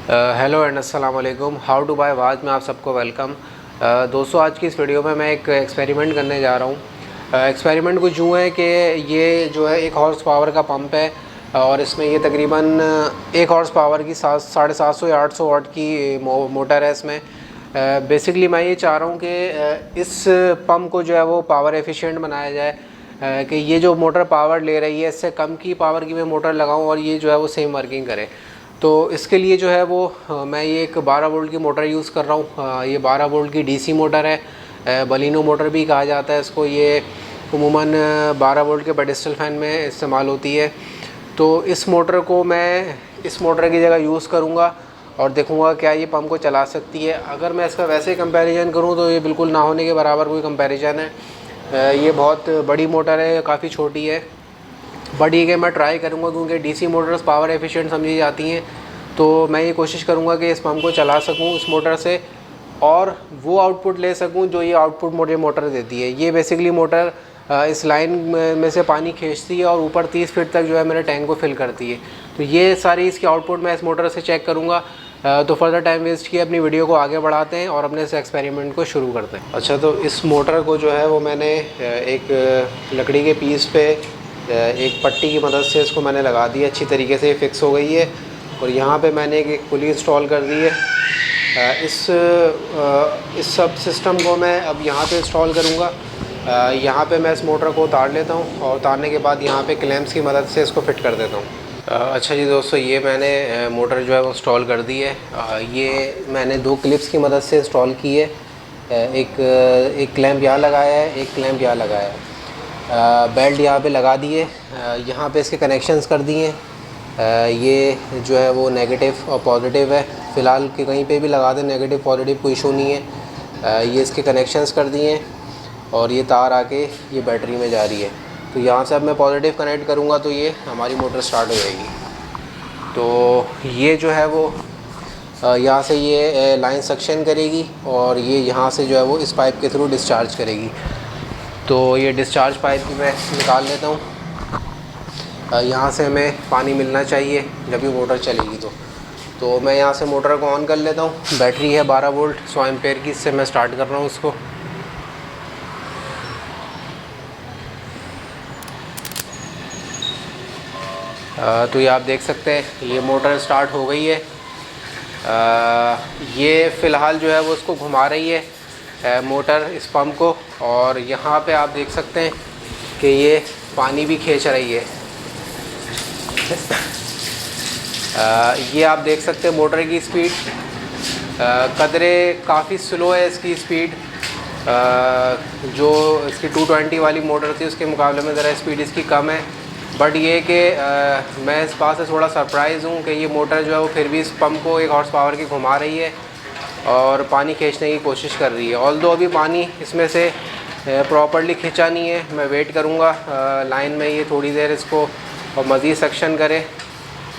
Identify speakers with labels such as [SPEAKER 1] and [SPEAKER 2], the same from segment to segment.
[SPEAKER 1] Hello and अस्सलाम वालेकुम। How to bye was में आप सबको वेलकम। दोस्तों, आज की इस वीडियो में मैं एक एक्सपेरिमेंट करने जा रहा हूँ। एक्सपेरिमेंट कुछ यूँ है कि ये जो है 1 हॉर्स पावर का पंप है और इसमें ये तकरीबन 1 हॉर्स पावर की 750 या 800 वाट की मोटर है इसमें। बेसिकली मैं ये चाह रहा हूँ कि इस पंप को जो है वो पावर एफिशिएंट बनाया जाए, कि ये जो मोटर पावर ले रही है इससे कम की पावर की मैं मोटर लगाऊँ और ये जो है वो सेम वर्किंग करे। तो इसके लिए जो है वो मैं ये एक 12 वोल्ट की मोटर यूज़ कर रहा हूँ। ये 12 वोल्ट की डीसी मोटर है, बलिनो मोटर भी कहा जाता है इसको। ये उमूमन 12 वोल्ट के पेडस्टल फैन में इस्तेमाल होती है। तो इस मोटर को मैं इस मोटर की जगह यूज़ करूँगा और देखूँगा क्या ये पंप को चला सकती है। अगर मैं इसका वैसे कंपैरिजन करूँ तो ये बिल्कुल ना होने के बराबर कोई कंपैरिजन है। ये बहुत बड़ी मोटर है, काफ़ी छोटी है, बट ये कि मैं ट्राई करूँगा क्योंकि डीसी मोटर्स पावर एफिशिएंट समझी जाती हैं। तो मैं ये कोशिश करूँगा कि इस पंप को चला सकूँ इस मोटर से और वो आउटपुट ले सकूँ जो ये आउटपुट मुझे मोटर देती है। ये बेसिकली मोटर इस लाइन में से पानी खींचती है और ऊपर 30 फीट तक जो है मेरे टैंक को फिल करती है। तो ये सारी इसकी आउटपुट मैं इस मोटर से चेक करूँगा। तो फर्दर टाइम वेस्ट किए अपनी वीडियो को आगे बढ़ाते हैं और अपने इस एक्सपेरिमेंट को शुरू करते हैं। अच्छा, तो इस मोटर को जो है वो मैंने एक लकड़ी के पीस पे एक पट्टी की मदद से इसको मैंने लगा दिया, अच्छी तरीके से फिक्स हो गई है। और यहाँ पे मैंने एक पुली इंस्टॉल कर दी है। इस सब सिस्टम को मैं अब यहाँ पे इंस्टॉल करूँगा। यहाँ पे मैं इस मोटर को उतार लेता हूँ और उतारने के बाद यहाँ पे क्लैंप्स की मदद से इसको फिट कर देता हूँ। अच्छा जी दोस्तों, ये मैंने मोटर जो है वो इंस्टॉल कर दी है। ये मैंने 2 क्लिप्स की मदद से इंस्टॉल की है। एक क्लैंप यहाँ लगाया है, एक क्लैंप यहाँ लगाया है। बेल्ट यहाँ पे लगा दिए, यहाँ पे इसके कनेक्शंस कर दिए। ये जो है वो नेगेटिव और पॉजिटिव है, फ़िलहाल कि कहीं पे भी लगा दें नेगेटिव पॉजिटिव कोई इशू नहीं है। ये इसके कनेक्शंस कर दिए और ये तार आके ये बैटरी में जा रही है। तो यहाँ से अब मैं पॉजिटिव कनेक्ट करूँगा तो ये हमारी मोटर स्टार्ट हो जाएगी। तो ये जो है वो यहाँ से ये लाइन सक्शन करेगी और ये यहाँ से जो है वो इस पाइप के थ्रू डिस्चार्ज करेगी। तो ये डिस्चार्ज पाइप मैं निकाल लेता हूँ। यहाँ से हमें पानी मिलना चाहिए जब भी मोटर चलेगी। तो मैं यहाँ से मोटर को ऑन कर लेता हूँ। बैटरी है 12 वोल्ट 100 एम्पेयर की, इससे मैं स्टार्ट कर रहा हूँ उसको। तो ये आप देख सकते हैं ये मोटर स्टार्ट हो गई है। ये फ़िलहाल जो है वो उसको घुमा रही है मोटर इस पंप को। और यहाँ पे आप देख सकते हैं कि ये पानी भी खींच रही है। ये आप देख सकते हैं मोटर की स्पीड कदरे काफ़ी स्लो है इसकी स्पीड। जो इसकी 220 वाली मोटर थी उसके मुकाबले में ज़रा स्पीड इसकी कम है। बट ये कि मैं इस बात से थोड़ा सरप्राइज़ हूँ कि ये मोटर जो है वो फिर भी इस पंप को 1 हॉर्स पावर की घुमा रही है और पानी खींचने की कोशिश कर रही है। ऑल्दो अभी पानी इसमें से प्रॉपर्ली खींचा नहीं है। मैं वेट करूँगा लाइन में ये थोड़ी देर इसको और मज़ीद सक्शन करे।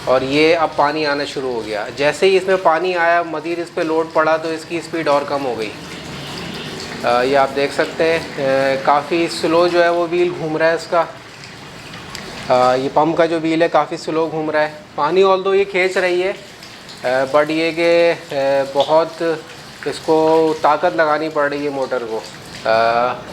[SPEAKER 1] और ये अब पानी आना शुरू हो गया। जैसे ही इसमें पानी आया मज़ीद इस पर लोड पड़ा तो इसकी स्पीड और कम हो गई। ये आप देख सकते हैं काफ़ी स्लो जो है वो व्हील घूम रहा है इसका। ये पंप का जो व्हील है काफ़ी स्लो घूम रहा है। पानी ऑल्दो ये खींच रही है बट ये कि बहुत इसको ताकत लगानी पड़ रही है मोटर को।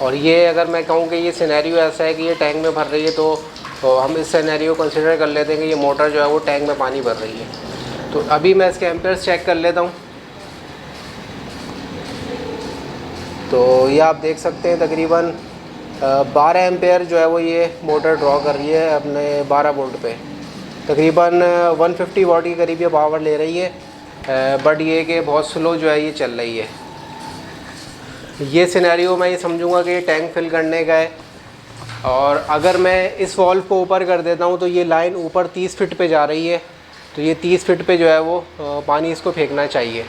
[SPEAKER 1] और ये अगर मैं कहूँ कि ये सिनेरियो ऐसा है कि ये टैंक में भर रही है तो हम इस सिनेरियो को कंसिडर कर लेते हैं कि ये मोटर जो है वो टैंक में पानी भर रही है। तो अभी मैं इसके एम्पेयर्स चेक कर लेता हूँ। तो ये आप देख सकते हैं तकरीबन 12 एम्पेयर जो है वो ये मोटर ड्रॉ कर रही है अपने 12 वोल्ट पे। तकरीबन 150 वाट के करीब ये पावर ले रही है। बट ये कि बहुत स्लो जो है ये चल रही है। ये सिनेरियो मैं ये समझूंगा कि ये टैंक फिल करने का है। और अगर मैं इस वॉल्व को ऊपर कर देता हूँ तो ये लाइन ऊपर 30 फीट पे जा रही है। तो ये 30 फीट पे जो है वो पानी इसको फेंकना चाहिए।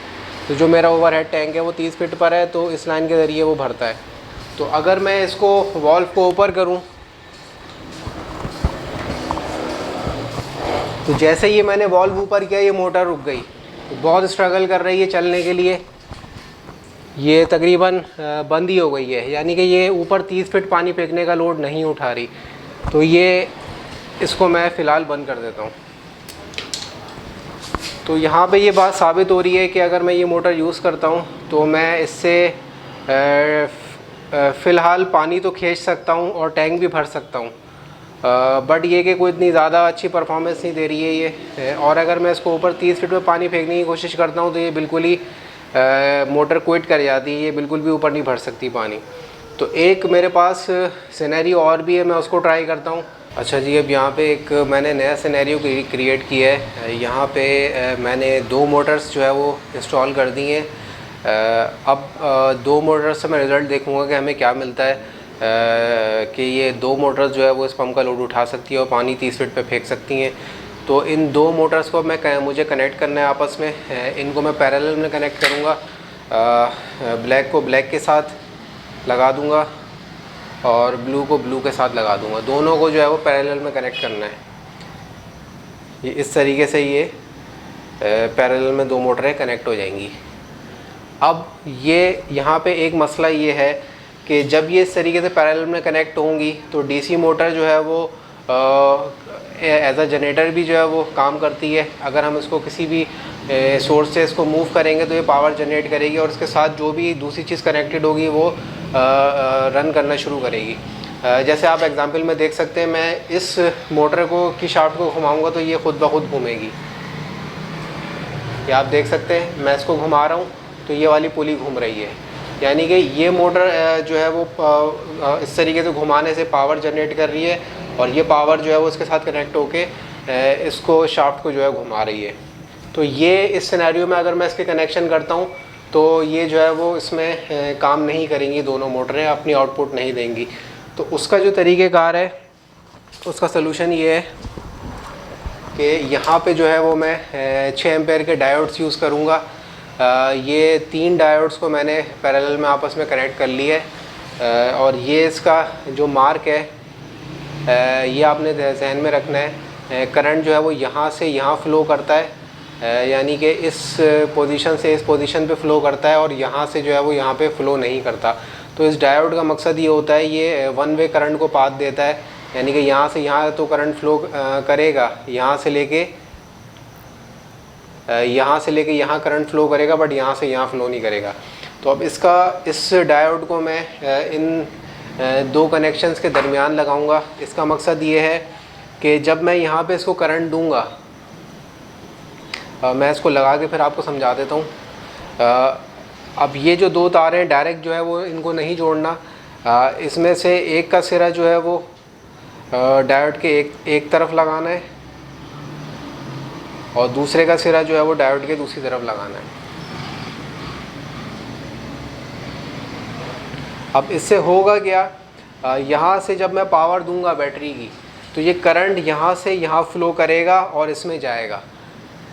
[SPEAKER 1] तो जो मेरा ओवरहेड टैंक है वो 30 फीट पर है तो इस लाइन के ज़रिए वो भरता है। तो अगर मैं इसको वॉल्व को ऊपर करूं तो जैसे ही मैंने वॉल्व ऊपर किया ये मोटर रुक गई। तो बहुत स्ट्रगल कर रही है चलने के लिए। ये तकरीबन बंद ही हो गई है, यानी कि ये ऊपर 30 फीट पानी फेंकने का लोड नहीं उठा रही। तो ये इसको मैं फ़िलहाल बंद कर देता हूँ। तो यहाँ पे ये बात साबित हो रही है कि अगर मैं ये मोटर यूज़ करता हूँ तो मैं इससे फ़िलहाल पानी तो खींच सकता हूँ और टैंक भी भर सकता हूँ, बट ये कि कोई इतनी ज़्यादा अच्छी परफॉर्मेंस नहीं दे रही है ये। और अगर मैं इसको ऊपर 30 फीट में पानी फेंकने की कोशिश करता हूँ तो ये बिल्कुल ही मोटर क्विट कर जाती है, ये बिल्कुल भी ऊपर नहीं भर सकती पानी। तो एक मेरे पास सिनेरियो और भी है, मैं उसको ट्राई करता हूँ। अच्छा जी, अब यहाँ पे एक मैंने नया सिनेरियो क्रिएट किया है। यहाँ पे मैंने 2 मोटर्स जो है वो इंस्टॉल कर दी हैं। अब 2 मोटर्स से मैं रिज़ल्ट देखूँगा कि हमें क्या मिलता है, कि ये 2 मोटर्स जो है वो इस पंप का लोड उठा सकती है और पानी 30 फीट पे फेंक सकती हैं। तो इन 2 मोटर्स को मुझे कनेक्ट करना है आपस में। इनको मैं पैरेलल में कनेक्ट करूँगा, ब्लैक को ब्लैक के साथ लगा दूँगा और ब्लू को ब्लू के साथ लगा दूँगा। दोनों को जो है वो पैरेलल में कनेक्ट करना है। ये इस तरीके से ये पैरेलल में 2 मोटरें कनेक्ट हो जाएंगी। अब ये यहाँ पे एक मसला ये है कि जब ये इस तरीके से पैरेलल में कनेक्ट होंगी तो डीसी मोटर जो है वो एज अ जनरेटर भी जो है वो काम करती है। अगर हम इसको किसी भी सोर्स से इसको मूव करेंगे तो ये पावर जनरेट करेगी और इसके साथ जो भी दूसरी चीज़ कनेक्टेड होगी वो रन करना शुरू करेगी। जैसे आप एग्जांपल में देख सकते हैं, मैं इस मोटर को की शाफ्ट को घुमाऊंगा तो ये खुद ब खुद घूमेगी। ये आप देख सकते हैं, मैं इसको घुमा रहा हूँ तो ये वाली पुली घूम रही है, यानी कि ये मोटर जो है वो इस तरीके से घुमाने से पावर जनरेट कर रही है और ये पावर जो है वो इसके साथ कनेक्ट होके इसको शाफ्ट को जो है घुमा रही है। तो ये इस सिनेरियो में अगर मैं इसके कनेक्शन करता हूँ तो ये जो है वो इसमें काम नहीं करेंगी, दोनों मोटरें अपनी आउटपुट नहीं देंगी। तो उसका जो तरीक़ेकार है, उसका सलूशन ये है कि यहाँ पे जो है वो मैं 6 एम्पेयर के डायोड्स यूज़ करूँगा। ये 3 डायोड्स को मैंने पैरेलल में आपस में कनेक्ट कर लिया है और ये इसका जो मार्क है ये आपने जहन में रखना है। करंट जो है वो यहाँ से यहाँ फ़्लो करता है, यानी कि इस पोजीशन से इस पोजीशन पे फ़्लो करता है और यहाँ से जो है वो यहाँ पे फ़्लो नहीं करता। तो इस डायोड का मकसद ये होता है, ये वन वे करंट को पाथ देता है, यानी कि यहाँ से यहाँ तो करंट फ़्लो करेगा, यहाँ से लेके यहाँ करंट फ़्लो करेगा, बट यहाँ से यहाँ फ़्लो नहीं करेगा। तो अब इस डायोड को मैं इन 2 कनेक्शंस के दरमियान लगाऊंगा। इसका मकसद ये है कि जब मैं यहाँ पे इसको करंट दूंगा, मैं इसको लगा के फिर आपको समझा देता हूँ। अब ये जो 2 तार हैं डायरेक्ट जो है वो इनको नहीं जोड़ना, इसमें से एक का सिरा जो है वो डायोड के एक तरफ लगाना है और दूसरे का सिरा जो है वो डायोड के दूसरी तरफ लगाना है। अब इससे होगा क्या, यहाँ से जब मैं पावर दूंगा बैटरी की तो ये करंट यहाँ से यहाँ फ़्लो करेगा और इसमें जाएगा,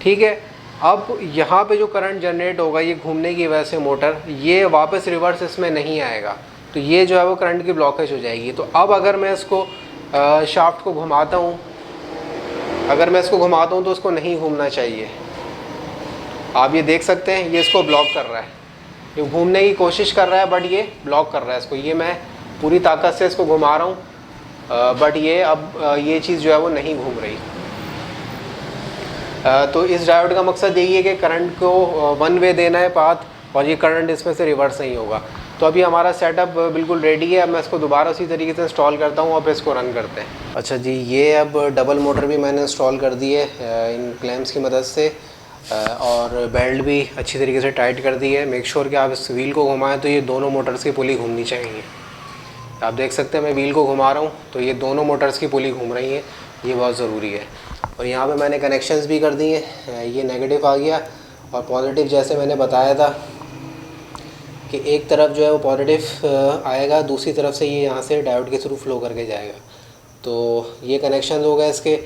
[SPEAKER 1] ठीक है। अब यहाँ पे जो करंट जनरेट होगा ये घूमने की वजह से मोटर, ये वापस रिवर्स इसमें नहीं आएगा, तो ये जो है वो करंट की ब्लॉकेज हो जाएगी। तो अब अगर मैं इसको शाफ्ट को घुमाता हूँ, तो उसको नहीं घूमना चाहिए। आप ये देख सकते हैं, ये इसको ब्लॉक कर रहा है, ये घूमने की कोशिश कर रहा है बट ये ब्लॉक कर रहा है इसको। ये मैं पूरी ताकत से इसको घुमा रहा हूँ बट ये अब ये चीज़ जो है वो नहीं घूम रही। तो इस डायोड का मकसद यही है कि करंट को वन वे देना है पाथ, और ये करंट इसमें से रिवर्स नहीं होगा। तो अभी हमारा सेटअप बिल्कुल रेडी है। अब मैं इसको दोबारा उसी तरीके से इंस्टॉल करता हूँ और फिर इसको रन करते हैं। अच्छा जी, ये अब डबल मोटर भी मैंने इंस्टॉल कर दी है इन क्लैम्प्स की मदद से, और बेल्ट भी अच्छी तरीके से टाइट कर दी है। मेक श्योर कि आप इस व्हील को घुमाएं तो ये दोनों मोटर्स की पुली घूमनी चाहिए। आप देख सकते हैं मैं व्हील को घुमा रहा हूँ तो ये दोनों मोटर्स की पुली घूम रही है, ये बहुत ज़रूरी है। और यहाँ पे मैंने कनेक्शंस भी कर दिए हैं। ये नेगेटिव आ गया और पॉजिटिव, जैसे मैंने बताया था कि एक तरफ जो है वो पॉजिटिव आएगा, दूसरी तरफ से ये यहाँ से डायोड के थ्रू फ्लो करके जाएगा। तो ये कनेक्शन हो गए इसके।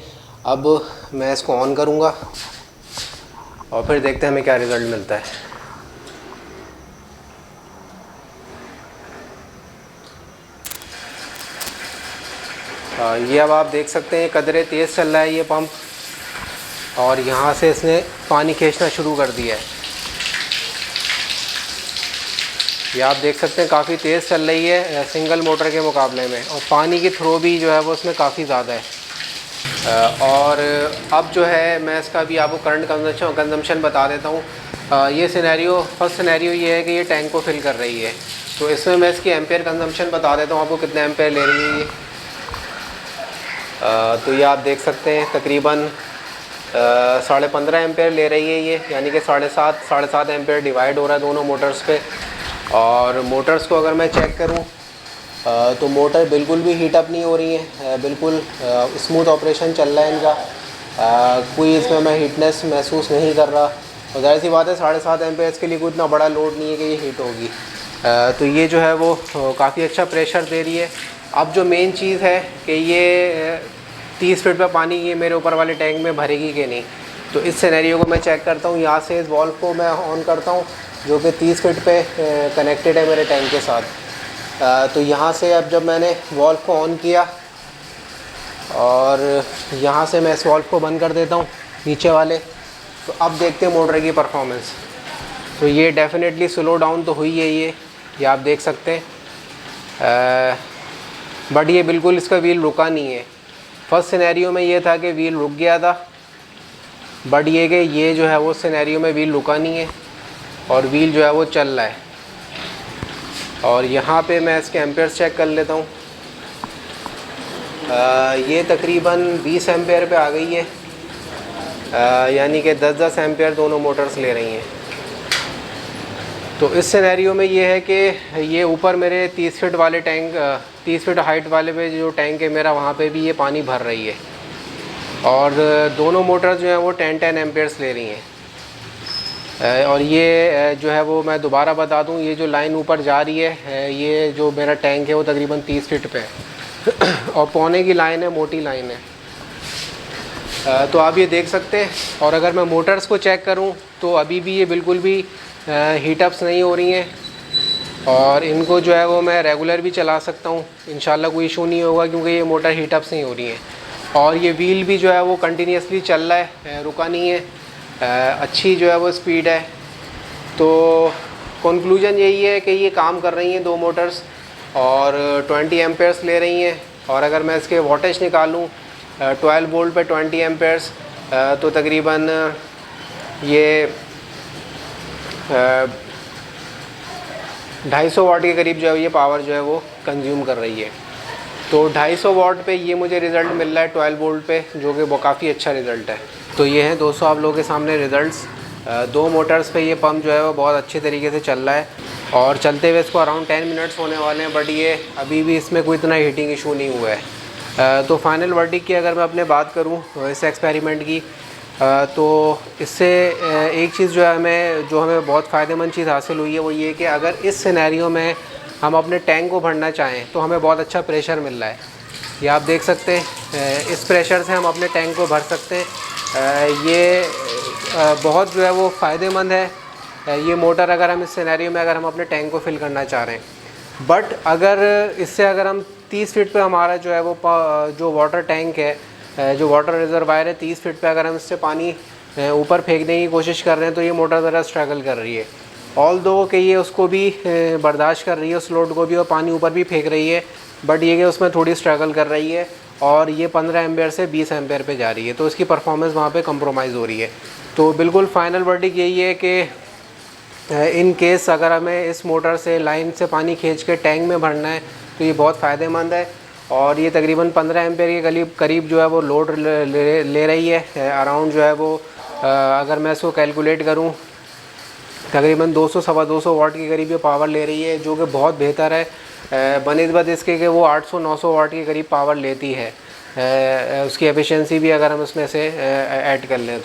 [SPEAKER 1] अब मैं इसको ऑन करूँगा और फिर देखते हैं हमें क्या रिज़ल्ट मिलता है। ये अब आप देख सकते हैं कदरे तेज़ चल रहा है ये पंप, और यहाँ से इसने पानी खींचना शुरू कर दिया है। ये आप देख सकते हैं काफ़ी तेज़ चल रही है सिंगल मोटर के मुकाबले में, और पानी की थ्रो भी जो है वो इसमें काफ़ी ज़्यादा है। और अब जो है मैं इसका भी आपको करंट कंजम्पशन बता देता हूँ। ये सिनेरियो, फर्स्ट सिनेरियो ये है कि ये टैंक को फिल कर रही है, तो इसमें मैं इसकी एम्पेयर कंजम्पशन बता देता हूँ आपको कितने एम्पेयर ले रही है ये। तो ये आप देख सकते हैं तकरीबन 15.5 एम्पेयर ले रही है ये, यानी कि 7.5 एम्पेयर डिवाइड हो रहा है दोनों मोटर्स पे। और मोटर्स को अगर मैं चेक करूँ तो मोटर बिल्कुल भी हीट अप नहीं हो रही है, बिल्कुल स्मूथ ऑपरेशन चल रहा है इनका। कोई इसमें मैं हीटनेस महसूस नहीं कर रहा। और जाहिर सी बात है 7.5 एम्पेयर के लिए कोई इतना बड़ा लोड नहीं है कि ये हीट होगी। तो ये जो है वो काफ़ी अच्छा प्रेशर दे रही है। अब जो मेन चीज़ है कि ये 30 फीट पे पानी ये मेरे ऊपर वाले टैंक में भरेगी कि नहीं। तो इस सिनेरियो को मैं चेक करता हूँ। यहाँ से इस वॉल्व को मैं ऑन करता हूँ जो कि 30 फीट पे कनेक्टेड है मेरे टैंक के साथ। तो यहाँ से अब जब मैंने वॉल्व को ऑन किया और यहाँ से मैं इस वॉल्व को बंद कर देता हूँ नीचे वाले, तो अब देखते हैं मोटर की परफॉर्मेंस। तो ये डेफिनेटली स्लो डाउन तो हुई है ये आप देख सकते हैं। बट ये बिल्कुल इसका व्हील रुका नहीं है। फर्स्ट सिनेरियो में ये था कि व्हील रुक गया था, बट ये कि ये जो है वो सिनेरियो में व्हील रुका नहीं है और व्हील जो है वो चल रहा है। और यहाँ पे मैं इसके एम्पेयर्स चेक कर लेता हूँ। ये तकरीबन 20 एम्पेयर पे आ गई है, यानी कि 10-10 एम्पेयर दोनों मोटर्स ले रही हैं। तो इस सिनेरियो में ये है कि ये ऊपर मेरे 30 फीट वाले टैंक, 30 फीट हाइट वाले पे जो टैंक है मेरा, वहाँ पे भी ये पानी भर रही है। और दोनों मोटर्स जो हैं वो 10-10 एम्पेयर्स ले रही हैं। और ये जो है वो मैं दोबारा बता दूं, ये जो लाइन ऊपर जा रही है, ये जो मेरा टैंक है वो तकरीबन 30 फीट पे है और पौने की लाइन है, मोटी लाइन है। तो आप ये देख सकते हैं। और अगर मैं मोटर्स को चेक करूं तो अभी भी ये बिल्कुल भी हीटअप्स नहीं हो रही हैं और इनको जो है वो मैं रेगुलर भी चला सकता हूँ, इंशाल्लाह कोई इशू नहीं होगा, क्योंकि ये मोटर हीटअप्स नहीं हो रही हैं। और ये व्हील भी जो है वो कंटिन्यूसली चल रहा है, रुका नहीं है, अच्छी जो है वो स्पीड है। तो कंक्लूजन यही है कि ये काम कर रही हैं दो मोटर्स और 20 एम्पेयर्स ले रही हैं। और अगर मैं इसके वोल्टेज निकालूँ 12 वोल्ट पे 20 एम्पेयर्स, तो तकरीबन ये 250 वाट के करीब जो है ये पावर जो है वो कंज्यूम कर रही है। तो 250 वाट पे ये मुझे रिज़ल्ट मिल रहा है 12 वोल्ट पे, जो कि वो काफ़ी अच्छा रिज़ल्ट है। तो ये है दोस्तों आप लोगों के सामने रिज़ल्ट्स। दो मोटर्स पे ये पंप जो है वो बहुत अच्छे तरीके से चल रहा है और चलते हुए इसको अराउंड 10 मिनट्स होने वाले हैं, बट ये अभी भी इसमें कोई इतना हीटिंग इशू नहीं हुआ है। तो फाइनल वर्डिक्ट की अगर मैं अपने बात करूँ इस एक्सपेरिमेंट की, तो इससे एक चीज़ जो है हमें बहुत फ़ायदेमंद चीज़ हासिल हुई है, वो ये कि अगर इस सिनेरियो में हम अपने टैंक को भरना चाहें तो हमें बहुत अच्छा प्रेशर मिल रहा है। ये आप देख सकते हैं, इस प्रेशर से हम अपने टैंक को भर सकते हैं। ये बहुत जो है वो फ़ायदेमंद है ये मोटर, अगर हम इस सिनेरियो में अगर हम अपने टैंक को फिल करना चाह रहे हैं। बट अगर हम 30 फीट पे हमारा जो है वो जो वाटर टैंक है, जो वाटर रिजर्वायर है 30 फीट पे, अगर हम इससे पानी ऊपर फेंकने की कोशिश कर रहे हैं तो ये मोटर ज़रा स्ट्रगल कर रही है। ऑल दो कि ये उसको भी बर्दाश्त कर रही है, उस लोड को भी, और पानी ऊपर भी फेंक रही है, बट ये कि उसमें थोड़ी स्ट्रगल कर रही है और ये 15 एम्पेयर से 20 एम्पेयर पे जा रही है, तो इसकी परफॉर्मेंस वहाँ पे कंप्रोमाइज़ हो रही है। तो बिल्कुल फाइनल वर्डिक्ट यही है कि इन केस अगर हमें इस मोटर से लाइन से पानी खींच के टैंक में भरना है तो ये बहुत फ़ायदेमंद है। और ये तकरीबन 15 एम्पेयर के करीब जो है वो लोड ले रही है अराउंड जो है वो, अगर मैं इसको कैलकुलेट करूँ तकरीबन 200-250 वाट के करीब ये पावर ले रही है, जो कि बहुत बेहतर है बनिस्बत इसके कि वो 800-900 वाट के करीब पावर लेती है। उसकी एफिशिएंसी भी अगर हम इसमें से ऐड कर लें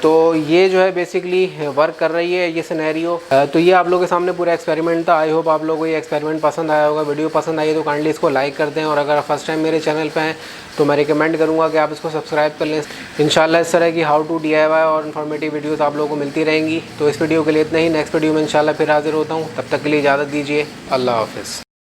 [SPEAKER 1] तो ये जो है बेसिकली वर्क कर रही है ये सिनेरियो। तो ये आप लोगों के सामने पूरा एक्सपेरिमेंट था। आई होप आप लोगों को ये एक्सपेरिमेंट पसंद आया होगा। वीडियो पसंद आई है तो काइंडली इसको लाइक कर दें, और अगर आप फर्स्ट टाइम मेरे चैनल पे हैं तो मैं रिकमेंड करूँगा कि आप इसको सब्सक्राइब कर लें। इंशाल्लाह इस तरह की हाउ टू DIY और इन्फॉर्मेटिव वीडियोस आप लोगों को मिलती रहेंगी। तो इस वीडियो के लिए इतना ही। नेक्स्ट वीडियो में इंशाल्लाह फिर हाजिर होता हूँ, तब तक के लिए इजाज़त दीजिए। अल्लाह हाफ़िज़।